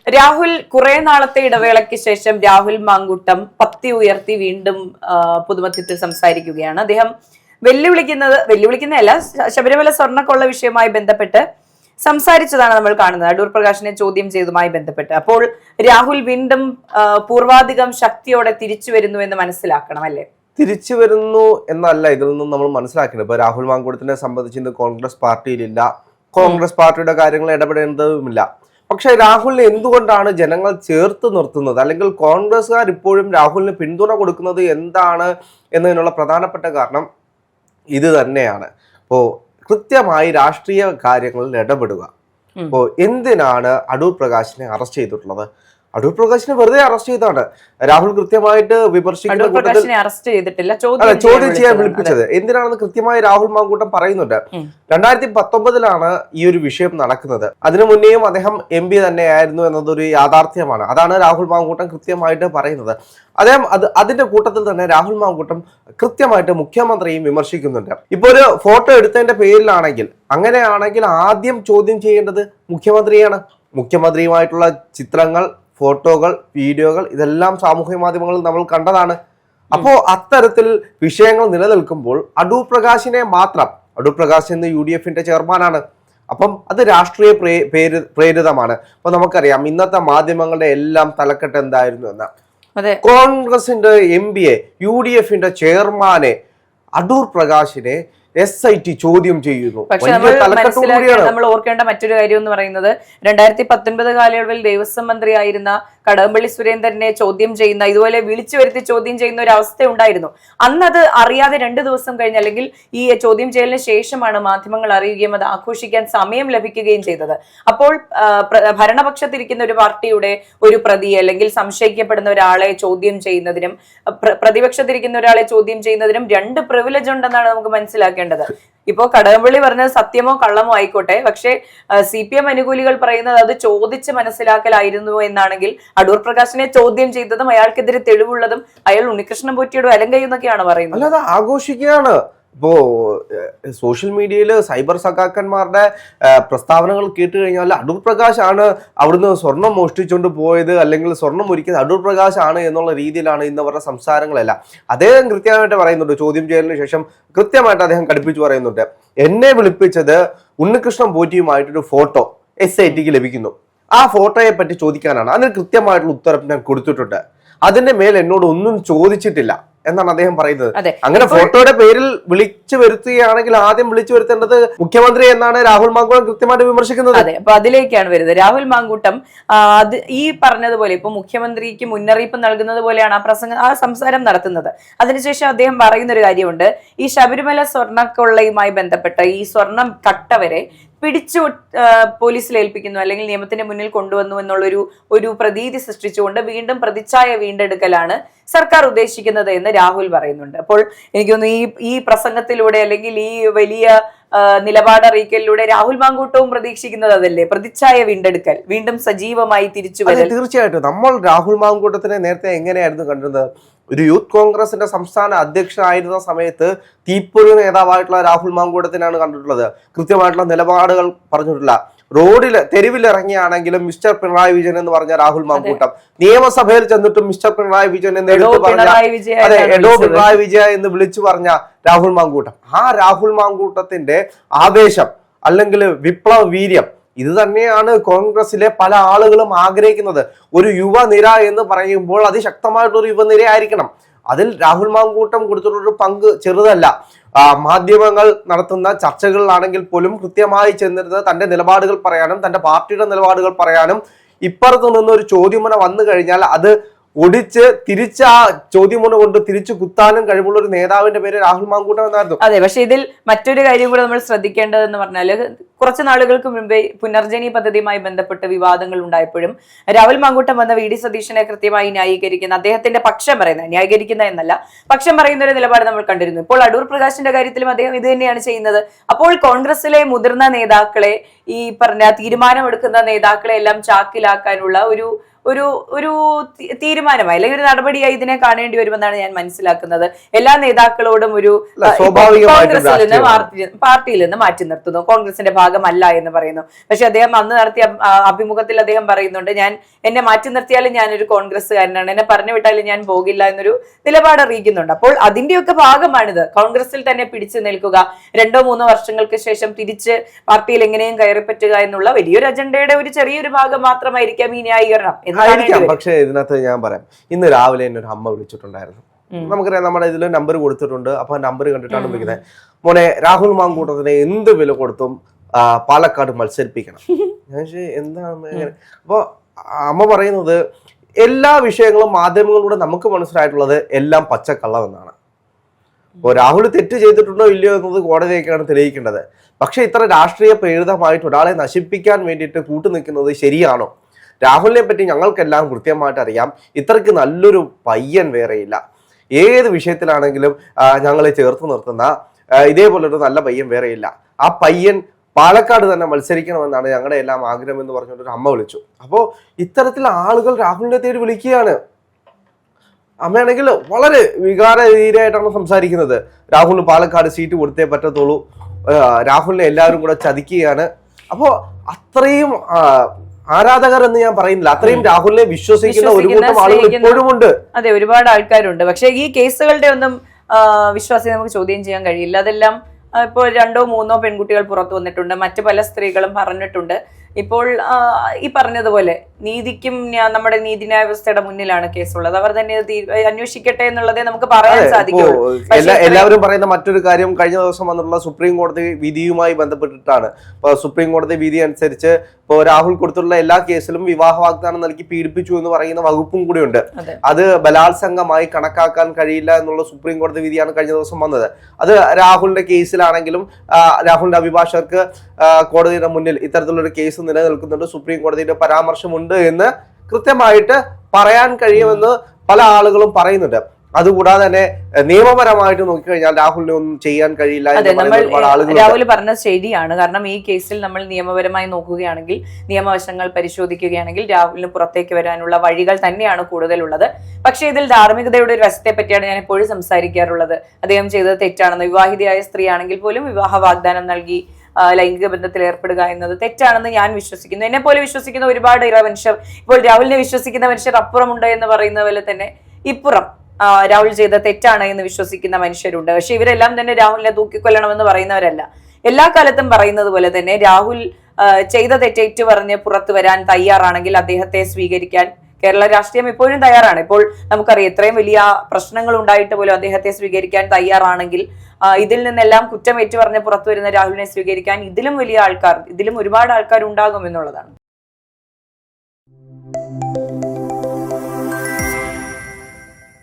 രാഹുൽ കുറെ നാളത്തെ ഇടവേളയ്ക്ക് ശേഷം രാഹുൽ മാങ്കൂട്ടം പത്തി ഉയർത്തി വീണ്ടും പൊതുമധ്യത്തിൽ സംസാരിക്കുകയാണ്. അദ്ദേഹം വെല്ലുവിളിക്കുന്നതല്ല, ശബരിമല സ്വർണ്ണക്കൊള്ള വിഷയവുമായി ബന്ധപ്പെട്ട് സംസാരിച്ചതാണ് നമ്മൾ കാണുന്നത്, അടൂർ പ്രകാശിനെ ചോദ്യം ചെയ്തതുമായി ബന്ധപ്പെട്ട്. അപ്പോൾ രാഹുൽ വീണ്ടും പൂർവാധികം ശക്തിയോടെ തിരിച്ചു വരുന്നു എന്ന് മനസ്സിലാക്കണം അല്ലേ? തിരിച്ചു വരുന്നു എന്നല്ല ഇതിൽ നിന്നും നമ്മൾ മനസ്സിലാക്കുന്നത്. ഇപ്പൊ രാഹുൽ മാങ്കൂട്ടത്തിനെ സംബന്ധിച്ച് ഇന്ന് കോൺഗ്രസ് പാർട്ടിയിലില്ല, കോൺഗ്രസ് പാർട്ടിയുടെ കാര്യങ്ങൾ ഇടപെടേണ്ടതുമില്ല. പക്ഷെ രാഹുലിനെ എന്തുകൊണ്ടാണ് ജനങ്ങൾ ചേർത്ത് നിർത്തുന്നത്, അല്ലെങ്കിൽ കോൺഗ്രസ്സുകാർ ഇപ്പോഴും രാഹുലിന് പിന്തുണ കൊടുക്കുന്നത് എന്താണ് എന്നതിനുള്ള പ്രധാനപ്പെട്ട കാരണം ഇത് തന്നെയാണ്. അപ്പോൾ കൃത്യമായി രാഷ്ട്രീയ കാര്യങ്ങളിൽ ഇടപെടുക. അപ്പോൾ എന്തിനാണ് അടൂർ പ്രകാശിനെ അറസ്റ്റ് ചെയ്തിട്ടുള്ളത്? അടൂർ പ്രകാശിനെ വെറുതെ അറസ്റ്റ് ചെയ്താണ്. രാഹുൽ കൃത്യമായിട്ട് വിമർശിക്കുന്ന ചോദ്യം ചെയ്യാൻ വിളിപ്പിച്ചത് എന്തിനാണെന്ന് കൃത്യമായി രാഹുൽ മാങ്കൂട്ടം പറയുന്നുണ്ട്. 2019 ഈ ഒരു വിഷയം നടക്കുന്നത്. അതിനു മുന്നേയും അദ്ദേഹം MP തന്നെയായിരുന്നു എന്നതൊരു യാഥാർത്ഥ്യമാണ്. അതാണ് രാഹുൽ മാങ്കൂട്ടം കൃത്യമായിട്ട് പറയുന്നത്. അദ്ദേഹം അതിന്റെ കൂട്ടത്തിൽ തന്നെ രാഹുൽ മാങ്കൂട്ടം കൃത്യമായിട്ട് മുഖ്യമന്ത്രിയും വിമർശിക്കുന്നുണ്ട്. ഇപ്പൊ ഒരു ഫോട്ടോ എടുത്തതിന്റെ പേരിലാണെങ്കിൽ, അങ്ങനെയാണെങ്കിൽ ആദ്യം ചോദ്യം ചെയ്യേണ്ടത് മുഖ്യമന്ത്രിയാണ്. മുഖ്യമന്ത്രിയുമായിട്ടുള്ള ചിത്രങ്ങൾ, ഫോട്ടോകൾ, വീഡിയോകൾ ഇതെല്ലാം സാമൂഹ്യ മാധ്യമങ്ങളിൽ നമ്മൾ കണ്ടതാണ്. അപ്പോ അത്തരത്തിൽ വിഷയങ്ങൾ നിലനിൽക്കുമ്പോൾ അടൂർ പ്രകാശിനെ മാത്രം, അടൂർ പ്രകാശ് എന്ന് UDF-ന്റെ ചെയർമാനാണ്, അപ്പം അത് രാഷ്ട്രീയ പ്രേരിതമാണ്. അപ്പൊ നമുക്കറിയാം ഇന്നത്തെ മാധ്യമങ്ങളുടെ എല്ലാം തലക്കെട്ട് എന്തായിരുന്നു എന്ന്. കോൺഗ്രസിന്റെ MP-യെ, UDF-ന്റെ ചെയർമാനെ, അടൂർ പ്രകാശിനെ SIT ചോദ്യം ചെയ്യുന്നു. പക്ഷെ നമ്മൾ ഓർക്കേണ്ട മറ്റൊരു കാര്യം എന്ന് പറയുന്നത് 2019 കാലയളവിൽ ദേവസ്വം മന്ത്രിയായിരുന്ന കടകംപള്ളി സുരേന്ദ്രനെ ചോദ്യം ചെയ്യുന്ന, ഇതുപോലെ വിളിച്ചു വരുത്തി ചോദ്യം ചെയ്യുന്ന ഒരു അവസ്ഥ ഉണ്ടായിരുന്നു. അന്നത് അറിയാതെ 2 ദിവസം കഴിഞ്ഞ്, അല്ലെങ്കിൽ ഈ ചോദ്യം ചെയ്യലിന് ശേഷമാണ് മാധ്യമങ്ങൾ അറിയുകയും അത് ആഘോഷിക്കാൻ സമയം ലഭിക്കുകയും ചെയ്തത്. അപ്പോൾ ഭരണപക്ഷത്തിരിക്കുന്ന ഒരു പാർട്ടിയുടെ ഒരു പ്രതി, അല്ലെങ്കിൽ സംശയിക്കപ്പെടുന്ന ഒരാളെ ചോദ്യം ചെയ്യുന്നതിനും പ്രതിപക്ഷത്തിരിക്കുന്ന ഒരാളെ ചോദ്യം ചെയ്യുന്നതിനും 2 പ്രിവിലേജ് ഉണ്ടെന്നാണ് നമുക്ക് മനസ്സിലാക്കേണ്ടത്. ഇപ്പോ കടകംപള്ളി പറഞ്ഞത് സത്യമോ കള്ളമോ ആയിക്കോട്ടെ, പക്ഷേ CPM അനുകൂലികൾ പറയുന്നത് അത് ചോദിച്ച് മനസ്സിലാക്കലായിരുന്നു എന്നാണെങ്കിൽ, അടൂർ പ്രകാശിനെ ചോദ്യം ചെയ്തതും അയാൾക്കെതിരെ തെളിവുള്ളതും അയാൾ ഉണ്ണികൃഷ്ണൻ പോറ്റിയുടെ അലങ്കയെന്നൊക്കെയാണ് പറയുന്നത്. അല്ലാതെ ആഘോഷിക്കുകയാണ്. ഇപ്പോ സോഷ്യൽ മീഡിയയിൽ സൈബർ സഖാക്കന്മാരുടെ പ്രസ്താവനകൾ കേട്ട് കഴിഞ്ഞാൽ അടൂർ പ്രകാശ് ആണ് അവിടുന്ന് സ്വർണം മോഷ്ടിച്ചുകൊണ്ട് പോയത്, അല്ലെങ്കിൽ സ്വർണം ഒരുക്കിയത് അടൂർ പ്രകാശ് ആണ് എന്നുള്ള രീതിയിലാണ് ഇന്നവരുടെ സംസാരങ്ങളെല്ലാം. അദ്ദേഹം കൃത്യമായിട്ട് പറയുന്നുണ്ട്, ചോദ്യം ചെയ്യലിന് ശേഷം കൃത്യമായിട്ട് അദ്ദേഹം കടുപ്പിച്ച് പറയുന്നുണ്ട്, എന്നെ വിളിപ്പിച്ചത് ഉണ്ണികൃഷ്ണൻ പോറ്റിയുമായിട്ടൊരു ഫോട്ടോ SITക്ക് ലഭിക്കുന്നു, ആ ഫോട്ടോയെ പറ്റി ചോദിക്കാനാണ്. അതിന് കൃത്യമായിട്ടുള്ള ഉത്തരം ഞാൻ കൊടുത്തിട്ടുണ്ട്, അതിന്റെ മേൽ എന്നോട് ഒന്നും ചോദിച്ചിട്ടില്ല എന്നാണ് അദ്ദേഹം പറയുന്നത്. അങ്ങനെ ഫോട്ടോയുടെ പേരിൽ വിളിച്ചു വരുത്തുകയാണെങ്കിൽ ആദ്യം വിളിച്ചു വരുത്തേണ്ടത് മുഖ്യമന്ത്രി എന്നാണ് രാഹുൽ മാങ്കൂട്ടം കൃത്യമായിട്ട് വിമർശിക്കുന്നത്. അതെ, അപ്പൊ അതിലേക്കാണ് വരുന്നത്. രാഹുൽ മാങ്കൂട്ടം അത് ഈ പറഞ്ഞതുപോലെ ഇപ്പൊ മുഖ്യമന്ത്രിക്ക് മുന്നറിയിപ്പ് നൽകുന്നത് പോലെയാണ് ആ സംസാരം നടത്തുന്നത്. അതിനുശേഷം അദ്ദേഹം പറയുന്ന ഒരു കാര്യമുണ്ട്, ഈ ശബരിമല സ്വർണ്ണക്കൊള്ളയുമായി ബന്ധപ്പെട്ട ഈ സ്വർണം കട്ടവരെ പിടിച്ചു പോലീസിൽ ഏൽപ്പിക്കുന്നു, അല്ലെങ്കിൽ നിയമത്തിന്റെ മുന്നിൽ കൊണ്ടുവന്നു ഒരു പ്രതീതി സൃഷ്ടിച്ചുകൊണ്ട് വീണ്ടും പ്രതിച്ഛായ വീണ്ടെടുക്കലാണ് സർക്കാർ ഉദ്ദേശിക്കുന്നത് എന്ന് രാഹുൽ പറയുന്നുണ്ട്. അപ്പോൾ എനിക്ക് തോന്നുന്നു ഈ പ്രസംഗത്തിലൂടെ, അല്ലെങ്കിൽ ഈ വലിയ നിലപാട് അറിയിക്കലിലൂടെ രാഹുൽ മാങ്കൂട്ടവും പ്രതീക്ഷിക്കുന്നത് അതല്ലേ, പ്രതിച്ഛായ വീണ്ടെടുക്കൽ, വീണ്ടും സജീവമായി തിരിച്ചു വരൽ. തീർച്ചയായിട്ടും നമ്മൾ രാഹുൽ മാങ്കൂട്ടത്തിനെ നേരത്തെ എങ്ങനെയായിരുന്നു കണ്ടിരുന്നത്? ഒരു യൂത്ത് കോൺഗ്രസിന്റെ സംസ്ഥാന അധ്യക്ഷനായിരുന്ന സമയത്ത് തീപ്പൊരി നേതാവായിട്ടുള്ള രാഹുൽ മാങ്കൂട്ടത്തിനാണ് കണ്ടിട്ടുള്ളത്. കൃത്യമായിട്ടുള്ള നിലപാടുകൾ പറഞ്ഞിട്ടില്ല. തെരുവിലിറങ്ങിയാണെങ്കിലും മിസ്റ്റർ പിണറായി വിജയൻ എന്ന് പറഞ്ഞ രാഹുൽ മാങ്കൂട്ടം, നിയമസഭയിൽ ചെന്നിട്ടും മിസ്റ്റർ പിണറായി വിജയൻ എന്ന് എടുത്തു പറഞ്ഞ, അതെ, എഡോ പിണറായി വിജയ എന്ന് വിളിച്ചു പറഞ്ഞ രാഹുൽ മാങ്കൂട്ടം, ആ രാഹുൽ മാങ്കൂട്ടത്തിന്റെ ആവേശം അല്ലെങ്കിൽ വിപ്ലവ വീര്യം ഇത് തന്നെയാണ് കോൺഗ്രസിലെ പല ആളുകളും ആഗ്രഹിക്കുന്നത്. ഒരു യുവനിര എന്ന് പറയുമ്പോൾ അതിശക്തമായിട്ടൊരു യുവനിര ആയിരിക്കണം. അതിൽ രാഹുൽ മാങ്കൂട്ടം കൊടുത്തിട്ടുള്ളൊരു പങ്ക് ചെറുതല്ല. മാധ്യമങ്ങൾ നടത്തുന്ന ചർച്ചകളിലാണെങ്കിൽ പോലും കൃത്യമായി ചെന്നിരുന്നത് തന്റെ നിലപാടുകൾ പറയാനും തന്റെ പാർട്ടിയുടെ നിലപാടുകൾ പറയാനും, ഇപ്പുറത്ത് നിന്നൊരു ചോദ്യമുന വന്നു കഴിഞ്ഞാൽ അത് ഒടിച്ച് തിരിച്ച് ആ ചോദ്യമുന കൊണ്ട് തിരിച്ചു കുത്താനും കഴിവുള്ള ഒരു നേതാവിന്റെ പേര് രാഹുൽ മാങ്കൂട്ടം എന്നായിരുന്നു. അതെ, പക്ഷെ ഇതിൽ മറ്റൊരു കാര്യം കൂടെ നമ്മൾ ശ്രദ്ധിക്കേണ്ടതെന്ന് പറഞ്ഞാല്, കുറച്ച് നാളുകൾക്ക് മുമ്പേ പുനർജനി പദ്ധതിയുമായി ബന്ധപ്പെട്ട് വിവാദങ്ങൾ ഉണ്ടായപ്പോഴും രാഹുൽ മാങ്കൂട്ടം വന്ന VD സതീശനെ കൃത്യമായി ന്യായീകരിക്കുന്ന, അദ്ദേഹത്തിന്റെ പക്ഷം പറയുന്ന, ന്യായീകരിക്കുന്ന എന്നല്ല, പക്ഷം പറയുന്ന ഒരു നിലപാട് നമ്മൾ കണ്ടിരുന്നു. ഇപ്പോൾ അടൂർ പ്രകാശിന്റെ കാര്യത്തിലും അദ്ദേഹം ഇത് തന്നെയാണ് ചെയ്യുന്നത്. അപ്പോൾ കോൺഗ്രസിലെ മുതിർന്ന നേതാക്കളെ, ഈ പറഞ്ഞ തീരുമാനമെടുക്കുന്ന നേതാക്കളെ എല്ലാം ചാക്കിലാക്കാനുള്ള ഒരു ഒരു തീരുമാനമായി അല്ലെങ്കിൽ ഒരു നടപടിയായി ഇതിനെ കാണേണ്ടി വരുമെന്നാണ് ഞാൻ മനസ്സിലാക്കുന്നത്. എല്ലാ നേതാക്കളോടും ഒരു കോൺഗ്രസിൽ നിന്ന് പാർട്ടിയിൽ നിന്ന് മാറ്റി നിർത്തുന്നു, കോൺഗ്രസിന്റെ ഭാഗമല്ല എന്ന് പറയുന്നു. പക്ഷെ അദ്ദേഹം അന്ന് നടത്തിയ അഭിമുഖത്തിൽ അദ്ദേഹം പറയുന്നുണ്ട്, എന്നെ മാറ്റി നിർത്തിയാലും ഞാനൊരു കോൺഗ്രസ്സുകാരനാണ്, എന്നെ പറഞ്ഞു വിട്ടാലും ഞാൻ പോകില്ല എന്നൊരു നിലപാട് അറിയിക്കുന്നുണ്ട്. അപ്പോൾ അതിന്റെയൊക്കെ ഭാഗമാണിത്. കോൺഗ്രസിൽ തന്നെ പിടിച്ചു നിൽക്കുക, 2-3 വർഷങ്ങൾക്ക് ശേഷം തിരിച്ച് പാർട്ടിയിൽ എങ്ങനെയും കയറിപ്പറ്റുക എന്നുള്ള വലിയൊരു അജണ്ടയുടെ ഒരു ചെറിയൊരു ഭാഗം മാത്രമായിരിക്കാം ഈ ന്യായീകരണം. പക്ഷേ ഇതിനകത്ത് ഞാൻ പറയാം, ഇന്ന് രാവിലെ എന്നെ ഒരു അമ്മ വിളിച്ചിട്ടുണ്ടായിരുന്നു. നമുക്കറിയാം, നമ്മുടെ ഇതിൽ നമ്പർ കൊടുത്തിട്ടുണ്ട്. അപ്പൊ നമ്പർ കണ്ടിട്ടാണ് വിളിക്കുന്നത്, മോനെ രാഹുൽ മാങ്കൂട്ടത്തിനെ എന്ത് വില കൊടുത്തും പാലക്കാട് മത്സരിപ്പിക്കണം. ഞാൻ എന്താണ് അപ്പൊ അമ്മ പറയുന്നത്, എല്ലാ വിഷയങ്ങളും മാധ്യമങ്ങളിലൂടെ നമുക്ക് മനസ്സിലായിട്ടുള്ളത് എല്ലാം പച്ചക്കള്ളം എന്നാണ്. ഇപ്പോൾ രാഹുൽ തെറ്റ് ചെയ്തിട്ടുണ്ടോ ഇല്ലയോ എന്നത് കോടതിയൊക്കെയാണ് തെളിയിക്കേണ്ടത്. പക്ഷെ ഇത്ര രാഷ്ട്രീയ പ്രേരിതമായിട്ട് ഒരാളെ നശിപ്പിക്കാൻ വേണ്ടിയിട്ട് കൂട്ടുനിൽക്കുന്നത് ശരിയാണോ? രാഹുലിനെ പറ്റി ഞങ്ങൾക്കെല്ലാം കൃത്യമായിട്ട് അറിയാം. ഇത്രയ്ക്ക് നല്ലൊരു പയ്യൻ വേറെയില്ല. ഏത് വിഷയത്തിലാണെങ്കിലും ഞങ്ങളെ ചേർത്ത് നിർത്തുന്ന ഇതേപോലൊരു നല്ല പയ്യൻ വേറെയില്ല. ആ പയ്യൻ പാലക്കാട് തന്നെ മത്സരിക്കണമെന്നാണ് ഞങ്ങളുടെ എല്ലാം ആഗ്രഹം എന്ന് പറഞ്ഞുകൊണ്ടൊരു അമ്മ വിളിച്ചു. അപ്പോൾ ഇത്തരത്തിൽ ആളുകൾ രാഹുലിനെ തേടി വിളിക്കുകയാണ്. അമ്മയാണെങ്കിൽ വളരെ വികാരധീരായിട്ടാണ് സംസാരിക്കുന്നത്. രാഹുലിന് പാലക്കാട് സീറ്റ് കൊടുത്തേ പറ്റത്തുള്ളൂ, രാഹുലിനെ എല്ലാവരും കൂടെ ചതിക്കുകയാണ്. അപ്പോ അത്രയും ആരാധകർ എന്ന് ഞാൻ പറയുന്നില്ല, അത്രയും രാഹുലിനെ വിശ്വസിക്കുന്ന ഒരു കൂട്ടം ആളുകൾ ഇപ്പോഴും ഉണ്ട്. അതെ, ഒരുപാട് ആൾക്കാരുണ്ട്. പക്ഷെ ഈ കേസുകളുടെ ഒന്നും വിശ്വാസം നമുക്ക് ചോദ്യം ചെയ്യാൻ കഴിയില്ല. അതെല്ലാം ഇപ്പോൾ 2-3 പെൺകുട്ടികൾ പുറത്തു വന്നിട്ടുണ്ട്, മറ്റു പല സ്ത്രീകളും പറഞ്ഞിട്ടുണ്ട്. ഇപ്പോൾ ഈ പറഞ്ഞതുപോലെ നീതിക്കും നമ്മുടെ നീതിന്യായ വ്യവസ്ഥയുടെ മുന്നിലാണ് കേസുള്ളത്. അവർ തന്നെ അന്വേഷിക്കട്ടെ എന്നുള്ളതേ നമുക്ക് പറയാൻ സാധിക്കുള്ളൂ. എല്ലാവരും പറയുന്ന മറ്റൊരു കാര്യം, കഴിഞ്ഞ ദിവസം വന്നിട്ടുള്ള സുപ്രീം കോടതി വിധിയുമായി ബന്ധപ്പെട്ടിട്ടാണ്. സുപ്രീം കോടതി വിധി അനുസരിച്ച് ഇപ്പോൾ രാഹുൽ കൊടുത്തുള്ള എല്ലാ കേസിലും വിവാഹ വാഗ്ദാനം നൽകി പീഡിപ്പിച്ചു എന്ന് പറയുന്ന വകുപ്പും കൂടിയുണ്ട്. അത് ബലാത്സംഗമായി കണക്കാക്കാൻ കഴിയില്ല എന്നുള്ള സുപ്രീം കോടതി വിധിയാണ് കഴിഞ്ഞ ദിവസം വന്നത്. അത് രാഹുലിന്റെ കേസിലാണെങ്കിലും രാഹുലിന്റെ അഭിഭാഷകർക്ക് കോടതിയുടെ മുന്നിൽ ഇത്തരത്തിലുള്ള കേസ് നിലനിൽക്കുന്നുണ്ട്, സുപ്രീം കോടതിയുടെ പരാമർശമുണ്ട് എന്ന് കൃത്യമായിട്ട് പറയാൻ കഴിയുമെന്ന് പല ആളുകളും പറയുന്നുണ്ട്. അതുകൂടാതെ തന്നെ നിയമപരമായിട്ട് നോക്കിക്കഴിഞ്ഞാൽ രാഹുലിനെ ഒന്നും ചെയ്യാൻ കഴിയില്ല. രാഹുൽ പറഞ്ഞത് ശരിയാണ്. കാരണം ഈ കേസിൽ നമ്മൾ നിയമപരമായി നോക്കുകയാണെങ്കിൽ, നിയമവശങ്ങൾ പരിശോധിക്കുകയാണെങ്കിൽ രാഹുലിന് പുറത്തേക്ക് വരാനുള്ള വഴികൾ തന്നെയാണ് കൂടുതലുള്ളത്. പക്ഷേ ഇതിൽ ധാർമ്മികതയുടെ ഒരു വശത്തെ പറ്റിയാണ് ഞാൻ എപ്പോഴും സംസാരിക്കാറുള്ളത്. അദ്ദേഹം ചെയ്തത് തെറ്റാണെന്ന്. വിവാഹിതയായ സ്ത്രീ ആണെങ്കിൽ പോലും വിവാഹ വാഗ്ദാനം നൽകി ലൈംഗിക ബന്ധത്തിൽ ഏർപ്പെടുക എന്നത് തെറ്റാണെന്ന് ഞാൻ വിശ്വസിക്കുന്നു. എന്നെ പോലെ വിശ്വസിക്കുന്ന ഒരുപാട് മനുഷ്യർ, ഇപ്പോൾ രാഹുലിനെ വിശ്വസിക്കുന്ന മനുഷ്യർ അപ്പുറമുണ്ട് എന്ന് പറയുന്ന പോലെ തന്നെ ഇപ്പുറം രാഹുൽ ചെയ്ത തെറ്റാണ് എന്ന് വിശ്വസിക്കുന്ന മനുഷ്യരുണ്ട്. പക്ഷെ ഇവരെല്ലാം തന്നെ രാഹുലിനെ തൂക്കിക്കൊല്ലണമെന്ന് പറയുന്നവരല്ല. എല്ലാ കാലത്തും പറയുന്നത് പോലെ തന്നെ രാഹുൽ ചെയ്ത തെറ്റേറ്റു പറഞ്ഞ് പുറത്തു വരാൻ തയ്യാറാണെങ്കിൽ അദ്ദേഹത്തെ സ്വീകരിക്കാൻ കേരള രാഷ്ട്രീയം എപ്പോഴും തയ്യാറാണ്. ഇപ്പോൾ നമുക്കറിയാം, ഇത്രയും വലിയ പ്രശ്നങ്ങൾ ഉണ്ടായിട്ട് പോലും അദ്ദേഹത്തെ സ്വീകരിക്കാൻ തയ്യാറാണെങ്കിൽ ഇതിൽ നിന്നെല്ലാം കുറ്റം ഏറ്റുപറഞ്ഞ് പുറത്തു വരുന്ന രാഹുലിനെ സ്വീകരിക്കാൻ ഇതിലും വലിയ ആൾക്കാർ, ഇതിലും ഒരുപാട് ആൾക്കാർ ഉണ്ടാകും എന്നുള്ളതാണ്.